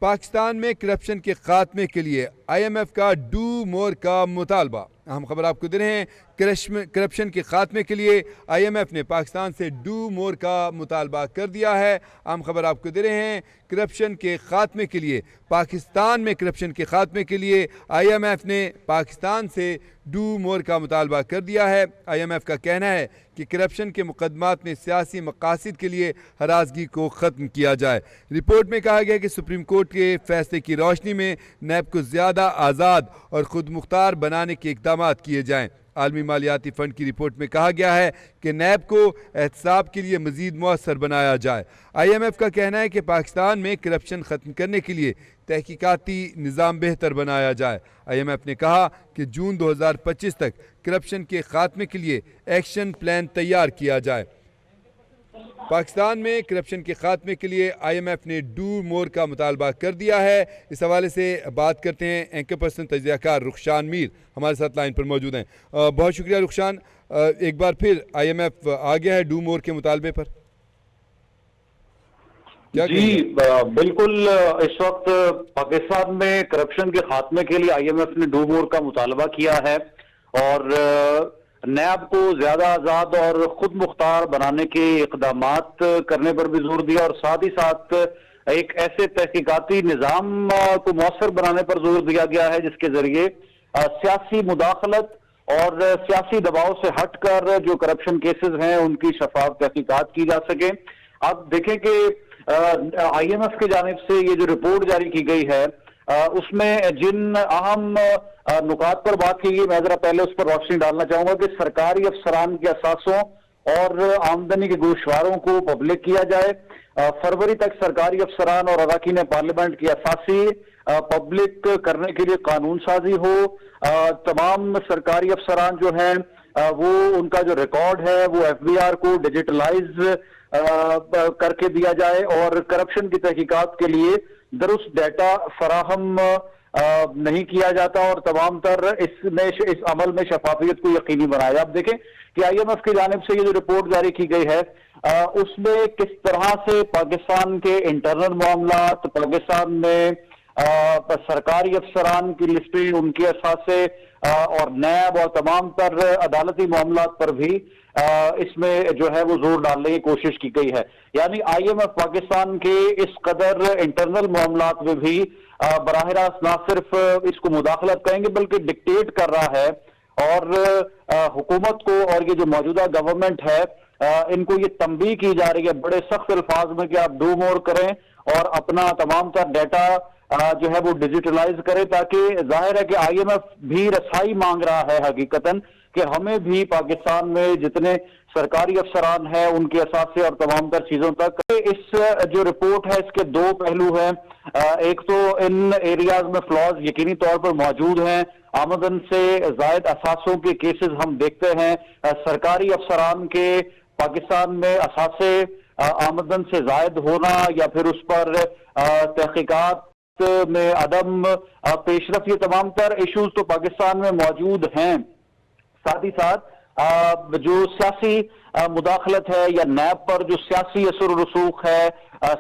پاکستان میں کرپشن کے خاتمے کے لیے آئی ایم ایف کا ڈو مور کا مطالبہ. اہم خبر آپ کو دے رہے ہیں. کرپشن کے خاتمے کے لیے آئی ایم ایف نے پاکستان سے ڈو مور کا مطالبہ کر دیا ہے. اہم خبر آپ کو دے رہے ہیں. کرپشن کے خاتمے کے لیے پاکستان میں کرپشن کے خاتمے کے لیے آئی ایم ایف نے پاکستان سے ڈو مور کا مطالبہ کر دیا ہے. آئی ایم ایف کا کہنا ہے کہ کرپشن کے مقدمات میں سیاسی مقاصد کے لیے ہراسگی کو ختم کیا جائے. رپورٹ میں کہا گیا کہ سپریم کورٹ کے فیصلے کی روشنی میں نیب کو زیادہ آزاد اور خود مختار بنانے کے اقدامات کیے جائیں. عالمی مالیاتی فنڈ کی رپورٹ میں کہا گیا ہے کہ نیب کو احتساب کے لیے مزید مؤثر بنایا جائے. آئی ایم ایف کا کہنا ہے کہ پاکستان میں کرپشن ختم کرنے کے لیے تحقیقاتی نظام بہتر بنایا جائے. آئی ایم ایف نے کہا کہ جون 2025 تک کرپشن کے خاتمے کے لیے ایکشن پلان تیار کیا جائے. پاکستان میں کرپشن کے خاتمے کے لیے آئی ایم ایف نے ڈو مور کا مطالبہ کر دیا ہے. اس حوالے سے بات کرتے ہیں. اینکر پرسن تجزیہ کار رخشان میر ہمارے ساتھ لائن پر موجود ہیں. بہت شکریہ رخشان. ایک بار پھر آئی ایم ایف آ گیا ہے ڈو مور کے مطالبے پر. جی بالکل. اس وقت پاکستان میں کرپشن کے خاتمے کے لیے آئی ایم ایف نے ڈو مور کا مطالبہ کیا ہے اور نیب کو زیادہ آزاد اور خود مختار بنانے کے اقدامات کرنے پر بھی زور دیا اور ساتھ ہی ساتھ ایک ایسے تحقیقاتی نظام کو مؤثر بنانے پر زور دیا گیا ہے جس کے ذریعے سیاسی مداخلت اور سیاسی دباؤ سے ہٹ کر جو کرپشن کیسز ہیں ان کی شفاف تحقیقات کی جا سکے. آپ دیکھیں کہ آئی ایم ایف کی جانب سے یہ جو رپورٹ جاری کی گئی ہے اس میں جن اہم نکات پر بات کی گئی میں ذرا پہلے اس پر روشنی ڈالنا چاہوں گا کہ سرکاری افسران کے اثاثوں اور آمدنی کے گوشواروں کو پبلک کیا جائے. فروری تک سرکاری افسران اور اراکین پارلیمنٹ کی اثاثی پبلک کرنے کے لیے قانون سازی ہو. تمام سرکاری افسران جو ہیں وہ ان کا جو ریکارڈ ہے وہ ایف بی آر کو ڈیجیٹلائز کر کے دیا جائے اور کرپشن کی تحقیقات کے لیے درست ڈیٹا فراہم نہیں کیا جاتا اور تمام تر اس عمل میں شفافیت کو یقینی بنایا. آپ دیکھیں کہ آئی ایم ایف کی جانب سے یہ جو رپورٹ جاری کی گئی ہے اس میں کس طرح سے پاکستان کے انٹرنل معاملات, پاکستان میں سرکاری افسران کی لسٹنگ, ان کے اثاثے اور نیب اور تمام تر عدالتی معاملات پر بھی اس میں جو ہے وہ زور ڈالنے کی کوشش کی گئی ہے. یعنی آئی ایم ایف پاکستان کے اس قدر انٹرنل معاملات میں بھی براہ راست نہ صرف اس کو مداخلت کہیں گے بلکہ ڈکٹیٹ کر رہا ہے اور حکومت کو اور یہ جو موجودہ گورنمنٹ ہے ان کو یہ تنبیہ کی جا رہی ہے بڑے سخت الفاظ میں کہ آپ ڈو مور کریں اور اپنا تمام تر ڈیٹا جو ہے وہ ڈیجیٹلائز کرے تاکہ ظاہر ہے کہ آئی ایم ایف بھی رسائی مانگ رہا ہے حقیقتاً کہ ہمیں بھی پاکستان میں جتنے سرکاری افسران ہیں ان کے اثاثے اور تمام تر چیزوں تک. اس جو رپورٹ ہے اس کے دو پہلو ہیں. ایک تو ان ایریاز میں فلاز یقینی طور پر موجود ہیں. آمدن سے زائد اثاثوں کے کیسز ہم دیکھتے ہیں. سرکاری افسران کے پاکستان میں اثاثے آمدن سے زائد ہونا یا پھر اس پر تحقیقات میں عدم پیش رفت, یہ تمام تر ایشوز تو پاکستان میں موجود ہیں. ساتھ ہی ساتھ جو سیاسی مداخلت ہے یا نیب پر جو سیاسی اثر و رسوخ ہے,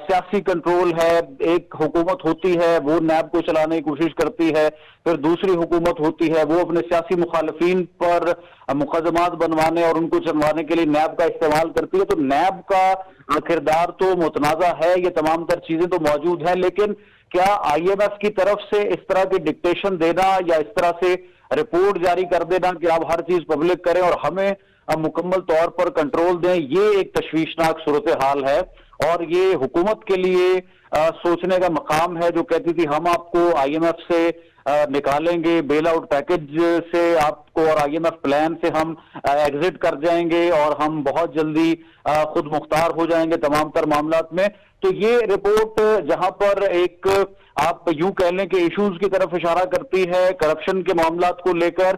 سیاسی کنٹرول ہے. ایک حکومت ہوتی ہے وہ نیب کو چلانے کی کوشش کرتی ہے, پھر دوسری حکومت ہوتی ہے وہ اپنے سیاسی مخالفین پر مقدمات بنوانے اور ان کو چلوانے کے لیے نیب کا استعمال کرتی ہے. تو نیب کا کردار تو متنازع ہے, یہ تمام تر چیزیں تو موجود ہیں, لیکن کیا آئی ایم ایف کی طرف سے اس طرح کی ڈکٹیشن دینا یا اس طرح سے رپورٹ جاری کر دینا کہ آپ ہر چیز پبلک کریں اور ہمیں مکمل طور پر کنٹرول دیں, یہ ایک تشویشناک صورتحال ہے اور یہ حکومت کے لیے سوچنے کا مقام ہے جو کہتی تھی ہم آپ کو آئی ایم ایف سے نکالیں گے, بیل آؤٹ پیکج سے آپ کو اور آئی ایم ایف پلان سے ہم ایگزٹ کر جائیں گے اور ہم بہت جلدی خود مختار ہو جائیں گے تمام تر معاملات میں. تو یہ رپورٹ جہاں پر ایک آپ یوں کہہ لیں کہ ایشوز کی طرف اشارہ کرتی ہے کرپشن کے معاملات کو لے کر,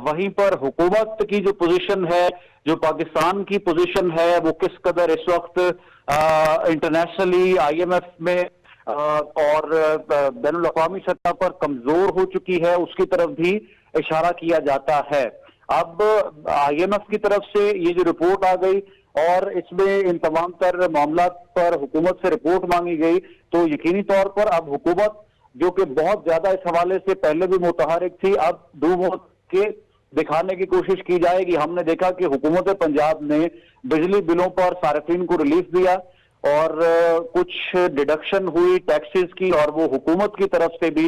وہیں پر حکومت کی جو پوزیشن ہے, جو پاکستان کی پوزیشن ہے وہ کس قدر اس وقت انٹرنیشنلی آئی ایم ایف میں اور بین الاقوامی سطح پر کمزور ہو چکی ہے, اس کی طرف بھی اشارہ کیا جاتا ہے. اب آئی ایم ایف کی طرف سے یہ جو رپورٹ آ گئی اور اس میں ان تمام تر معاملات پر حکومت سے رپورٹ مانگی گئی، تو یقینی طور پر اب حکومت جو کہ بہت زیادہ اس حوالے سے پہلے بھی متحرک تھی، اب ڈو کے دکھانے کی کوشش کی جائے گی۔ ہم نے دیکھا کہ حکومت پنجاب نے بجلی بلوں پر صارفین کو ریلیف دیا اور کچھ ڈیڈکشن ہوئی ٹیکسز کی، اور وہ حکومت کی طرف سے بھی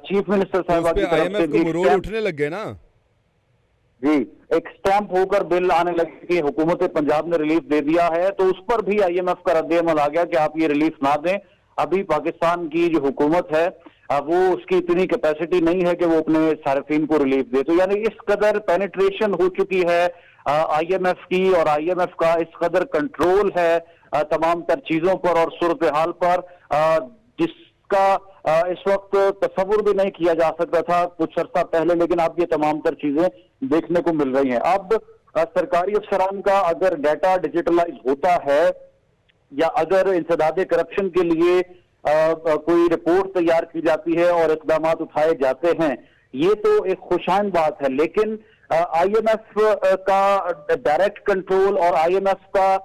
چیف منسٹر صاحبہ کی آئی طرف ایم سے ایف کو بھی مرور اٹھنے لگ گئے نا جی ایک سٹیمپ ہو کر بل آنے لگے کہ حکومت پنجاب نے ریلیف دے دیا ہے، تو اس پر بھی آئی ایم ایف کا رد عمل آ گیا کہ آپ یہ ریلیف نہ دیں۔ ابھی پاکستان کی جو حکومت ہے وہ اس کی اتنی کیپیسٹی نہیں ہے کہ وہ اپنے صارفین کو ریلیف دے، تو یعنی اس قدر پینیٹریشن ہو چکی ہے آئی ایم ایف کی، اور آئی ایم ایف کا اس قدر کنٹرول ہے تمام تر چیزوں پر اور صورتحال پر، جس کا اس وقت تصور بھی نہیں کیا جا سکتا تھا کچھ عرصہ پہلے، لیکن اب یہ تمام تر چیزیں دیکھنے کو مل رہی ہیں۔ اب سرکاری افسران کا اگر ڈیٹا ڈیجیٹلائز ہوتا ہے یا اگر انسداد کرپشن کے لیے کوئی رپورٹ تیار کی جاتی ہے اور اقدامات اٹھائے جاتے ہیں، یہ تو ایک خوشائن بات ہے، لیکن آئی ایم ایف کا ڈائریکٹ کنٹرول اور آئی ایم ایف کا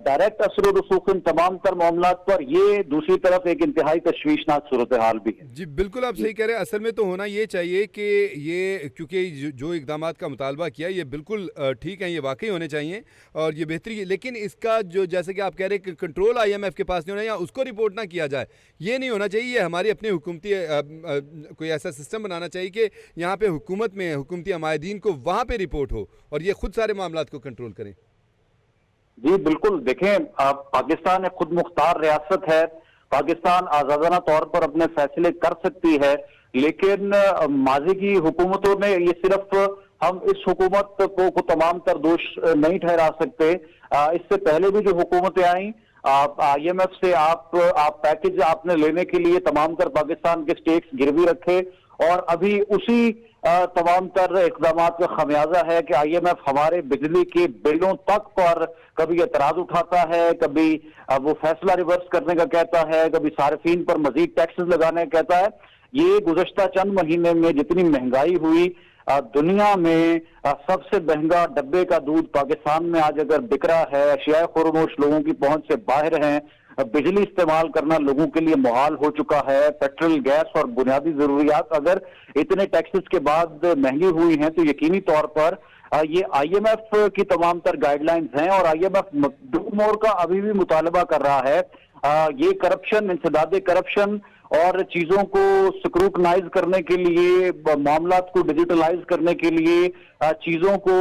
ڈائریکٹ اثر و رسوخ ان تمام تر معاملات پر، یہ دوسری طرف ایک انتہائی تشویشناک صورتحال بھی ہے۔ جی بالکل آپ صحیح کہہ رہے ہیں۔ اصل میں تو ہونا یہ چاہیے کہ یہ کیونکہ جو اقدامات کا مطالبہ کیا یہ بالکل ٹھیک ہیں، یہ واقعی ہونے چاہیے اور یہ بہتری ہے، لیکن اس کا جو جیسے کہ آپ کہہ رہے ہیں کہ کنٹرول آئی ایم ایف کے پاس نہیں ہونا یا اس کو رپورٹ نہ کیا جائے، یہ نہیں ہونا چاہیے۔ یہ ہماری اپنی حکومتی کوئی ایسا سسٹم بنانا چاہیے کہ یہاں پہ حکومت میں حکومتی عمائدین کو وہاں پہ رپورٹ ہو اور یہ خود سارے معاملات کو کنٹرول کریں۔ جی بالکل، دیکھیں پاکستان ایک خود مختار ریاست ہے، پاکستان آزادانہ طور پر اپنے فیصلے کر سکتی ہے، لیکن ماضی کی حکومتوں نے یہ صرف ہم اس حکومت کو تمام تر دوش نہیں ٹھہرا سکتے، اس سے پہلے بھی جو حکومتیں آئیں، آئی ایم ایف سے آپ پیکج آپ نے لینے کے لیے تمام تر پاکستان کے سٹیکس گروی رکھے، اور ابھی اسی تمام تر اقدامات کا خمیازہ ہے کہ آئی ایم ایف ہمارے بجلی کے بلوں تک پر کبھی اعتراض اٹھاتا ہے، کبھی وہ فیصلہ ریورس کرنے کا کہتا ہے، کبھی صارفین پر مزید ٹیکسز لگانے کا کہتا ہے۔ یہ گزشتہ چند مہینے میں جتنی مہنگائی ہوئی، دنیا میں سب سے مہنگا ڈبے کا دودھ پاکستان میں آج اگر بک رہا ہے، اشیاء خورنوش لوگوں کی پہنچ سے باہر ہیں، بجلی استعمال کرنا لوگوں کے لیے محال ہو چکا ہے، پیٹرول، گیس اور بنیادی ضروریات اگر اتنے ٹیکسز کے بعد مہنگی ہوئی ہیں تو یقینی طور پر یہ آئی ایم ایف کی تمام تر گائیڈ لائنز ہیں، اور I M F do more کا ابھی بھی مطالبہ کر رہا ہے۔ یہ کرپشن، انسداد کرپشن اور چیزوں کو سکروٹنائز کرنے کے لیے، معاملات کو ڈیجیٹلائز کرنے کے لیے، چیزوں کو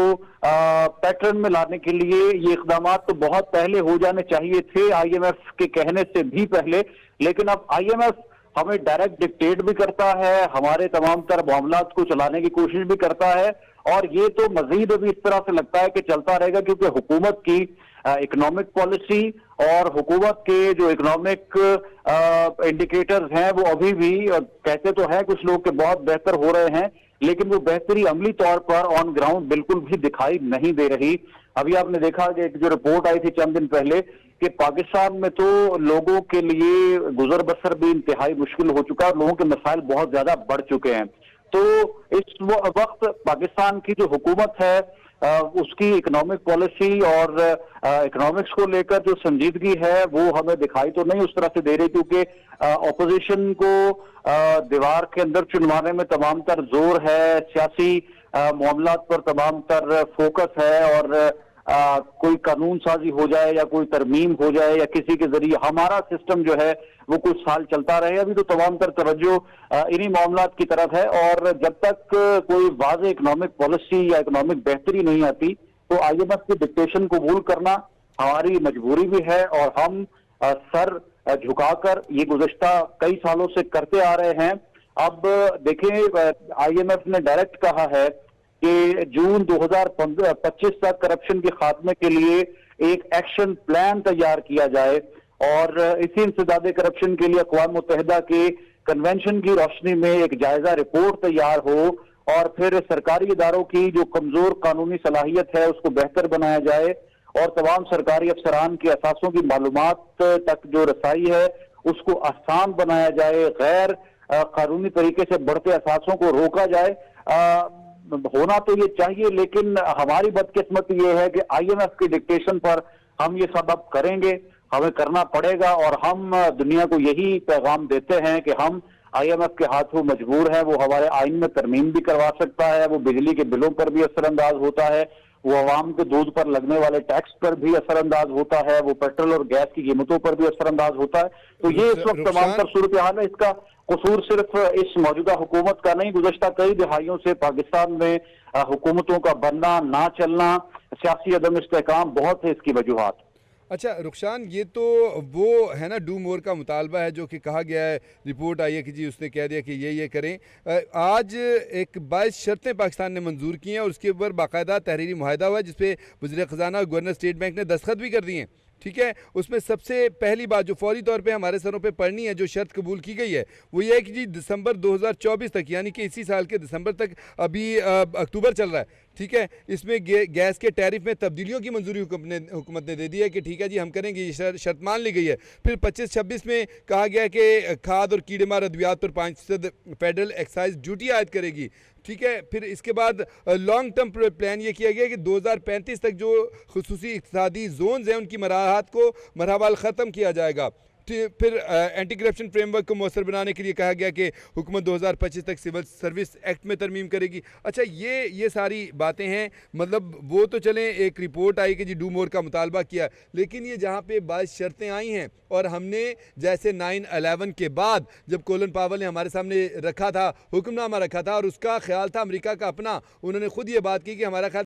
پیٹرن میں لانے کے لیے یہ اقدامات تو بہت پہلے ہو جانے چاہیے تھے، آئی ایم ایف کے کہنے سے بھی پہلے، لیکن اب آئی ایم ایف ہمیں ڈائریکٹ ڈکٹیٹ بھی کرتا ہے، ہمارے تمام تر معاملات کو چلانے کی کوشش بھی کرتا ہے، اور یہ تو مزید ابھی اس طرح سے لگتا ہے کہ چلتا رہے گا، کیونکہ حکومت کی اکنامک پالیسی اور حکومت کے جو اکنامک انڈیکیٹرز ہیں وہ ابھی بھی کہتے تو ہیں کچھ لوگ کہ بہت بہتر ہو رہے ہیں، لیکن وہ بہتری عملی طور پر آن گراؤنڈ بالکل بھی دکھائی نہیں دے رہی۔ ابھی آپ نے دیکھا کہ ایک جو رپورٹ آئی تھی چند دن پہلے کہ پاکستان میں تو لوگوں کے لیے گزر بسر بھی انتہائی مشکل ہو چکا ہے، لوگوں کے مسائل بہت زیادہ بڑھ چکے ہیں۔ تو اس وقت پاکستان کی جو حکومت ہے اس کی اکنامک پالیسی اور اکنامکس کو لے کر جو سنجیدگی ہے وہ ہمیں دکھائی تو نہیں اس طرح سے دے رہی، کیونکہ اپوزیشن کو دیوار کے اندر چنوانے میں تمام تر زور ہے، سیاسی معاملات پر تمام تر فوکس ہے، اور کوئی قانون سازی ہو جائے یا کوئی ترمیم ہو جائے یا کسی کے ذریعے ہمارا سسٹم جو ہے وہ کچھ سال چلتا رہے۔ ابھی تو تمام تر توجہ انہی معاملات کی طرف ہے، اور جب تک کوئی واضح اکنامک پالیسی یا اکنامک بہتری نہیں آتی تو آئی ایم ایف کی ڈکٹیشن قبول کرنا ہماری مجبوری بھی ہے، اور ہم سر جھکا کر یہ گزشتہ کئی سالوں سے کرتے آ رہے ہیں۔ اب دیکھیں آئی ایم ایف نے ڈائریکٹ کہا ہے کہ جون 2025 تک کرپشن کے خاتمے کے لیے ایک ایکشن پلان تیار کیا جائے، اور اسی انسداد کرپشن کے لیے اقوام متحدہ کے کنونشن کی روشنی میں ایک جائزہ رپورٹ تیار ہو، اور پھر سرکاری اداروں کی جو کمزور قانونی صلاحیت ہے اس کو بہتر بنایا جائے، اور تمام سرکاری افسران کے اثاثوں کی معلومات تک جو رسائی ہے اس کو آسان بنایا جائے، غیر قانونی طریقے سے بڑھتے اثاثوں کو روکا جائے۔ ہونا تو یہ چاہیے، لیکن ہماری بدقسمتی یہ ہے کہ آئی ایم ایف کی ڈکٹیشن پر ہم یہ سب اب کریں گے، ہمیں کرنا پڑے گا، اور ہم دنیا کو یہی پیغام دیتے ہیں کہ ہم آئی ایم ایف کے ہاتھوں مجبور ہیں۔ وہ ہمارے آئین میں ترمیم بھی کروا سکتا ہے، وہ بجلی کے بلوں پر بھی اثر انداز ہوتا ہے، وہ عوام کے دودھ پر لگنے والے ٹیکس پر بھی اثر انداز ہوتا ہے، وہ پیٹرول اور گیس کی قیمتوں پر بھی اثر انداز ہوتا ہے۔ تو یہ اس وقت تمام رخسان تر صورتحال ہے۔ اس کا قصور صرف اس موجودہ حکومت کا نہیں، گزشتہ کئی دہائیوں سے پاکستان میں حکومتوں کا بننا، نہ چلنا، سیاسی عدم استحکام، بہت ہے اس کی وجوہات۔ اچھا رخشان، یہ تو وہ ہے نا ڈو مور کا مطالبہ ہے جو کہ کہا گیا ہے، رپورٹ آئی ہے کہ جی اس نے کہہ دیا کہ یہ کریں۔ آج ایک 22 شرطیں پاکستان نے منظور کی ہیں اور اس کے اوپر باقاعدہ تحریری معاہدہ ہوا ہے جس پہ وزیر خزانہ اور گورنر اسٹیٹ بینک نے دستخط بھی کر دیے ہیں، ٹھیک ہے۔ اس میں سب سے پہلی بات جو فوری طور پہ ہمارے سروں پہ پڑنی ہے، جو شرط قبول کی گئی ہے، وہ یہ ہے کہ جی دسمبر 2024 تک، یعنی کہ اسی سال کے دسمبر تک، ابھی اکتوبر چل رہا ہے، ٹھیک ہے، اس میں گیس کے ٹیرف میں تبدیلیوں کی منظوری حکومت نے دے دی ہے کہ ٹھیک ہے جی ہم کریں گے، یہ شرط مان لی گئی ہے۔ پھر 25-26 میں کہا گیا کہ کھاد اور کیڑے مار ادویات پر 5% فیڈرل ایکسائز ڈیوٹی عائد کرے گی، ٹھیک ہے۔ پھر اس کے بعد لانگ ٹرم پلان یہ کیا گیا کہ 2035 تک جو خصوصی اقتصادی زونز ہیں ان کی مراحت کو مرحبا ختم کیا جائے گا۔ پھر اینٹی کرپشن فریم ورک کو مؤثر بنانے کے لیے کہا گیا کہ حکومت 2025 تک سول سروس ایکٹ میں ترمیم کرے گی۔ اچھا یہ ساری باتیں ہیں، مطلب وہ تو چلیں، ایک رپورٹ آئی کہ جی ڈو مور کا مطالبہ کیا، لیکن یہ جہاں پہ 22 شرطیں آئی ہیں اور ہم نے جیسے 9/11 کے بعد جب کولن پاول نے ہمارے سامنے رکھا تھا، حکم نامہ رکھا تھا، اور اس کا خیال تھا امریکہ کا اپنا، انہوں نے خود یہ بات کی کہ ہمارا خیال